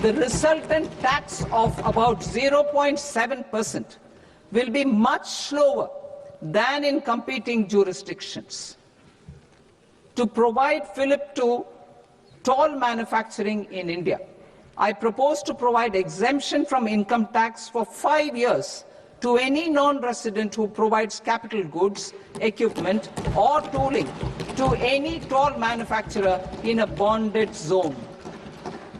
The resultant tax of about 0.7% will be much slower than in competing jurisdictions. To provide fillip to toll manufacturing in India, I propose to provide exemption from income tax for 5 years to any non-resident who provides capital goods, equipment or tooling to any toll manufacturer in a bonded zone.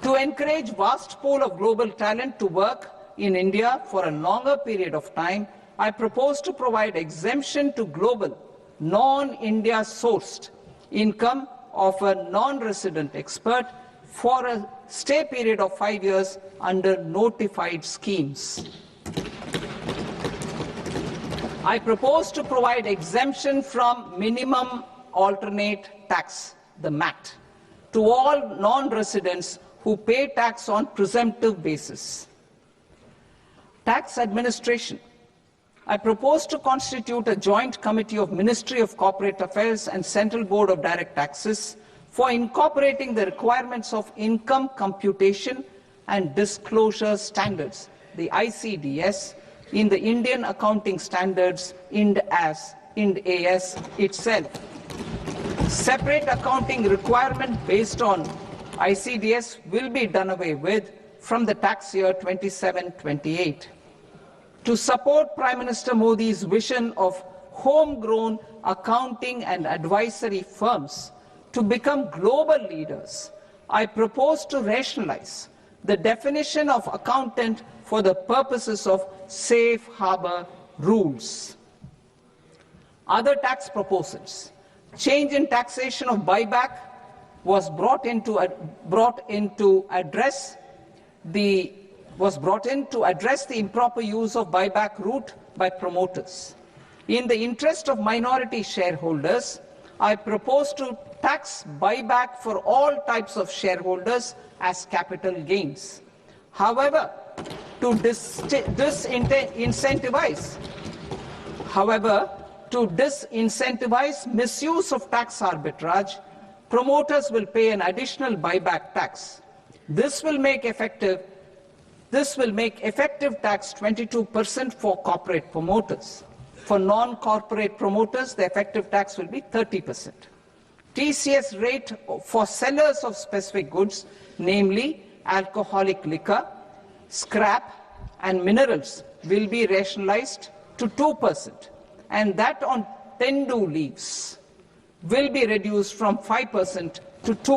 To encourage vast pool of global talent to work in India for a longer period of time, I propose to provide exemption to global, non-India sourced income of a non-resident expert for a stay period of 5 years under notified schemes. I propose to provide exemption from minimum alternate tax, the MAT, to all non-residents who pay tax on presumptive basis. Tax administration. I propose to constitute a joint committee of Ministry of Corporate Affairs and Central Board of Direct Taxes for incorporating the requirements of income computation and disclosure standards, the ICDS, in the Indian Accounting Standards, IND AS itself. Separate accounting requirement based on ICDS will be done away with from the tax year 27-28. To support Prime Minister Modi's vision of homegrown accounting and advisory firms to become global leaders, I propose to rationalize the definition of accountant for the purposes of safe harbor rules. Other tax proposals. Change in taxation of buyback was brought in to address the improper use of buyback route by promoters. In the interest of minority shareholders, I propose to tax buyback for all types of shareholders as capital gains. However, to disincentivize misuse of tax arbitrage, promoters will pay an additional buyback tax. This will make effective tax 22% for corporate promoters. For non-corporate promoters, the effective tax will be 30%. TCS rate for sellers of specific goods, namely alcoholic liquor, scrap and minerals, will be rationalized to 2%, and that on Tendu leaves will be reduced from 5% to 2%.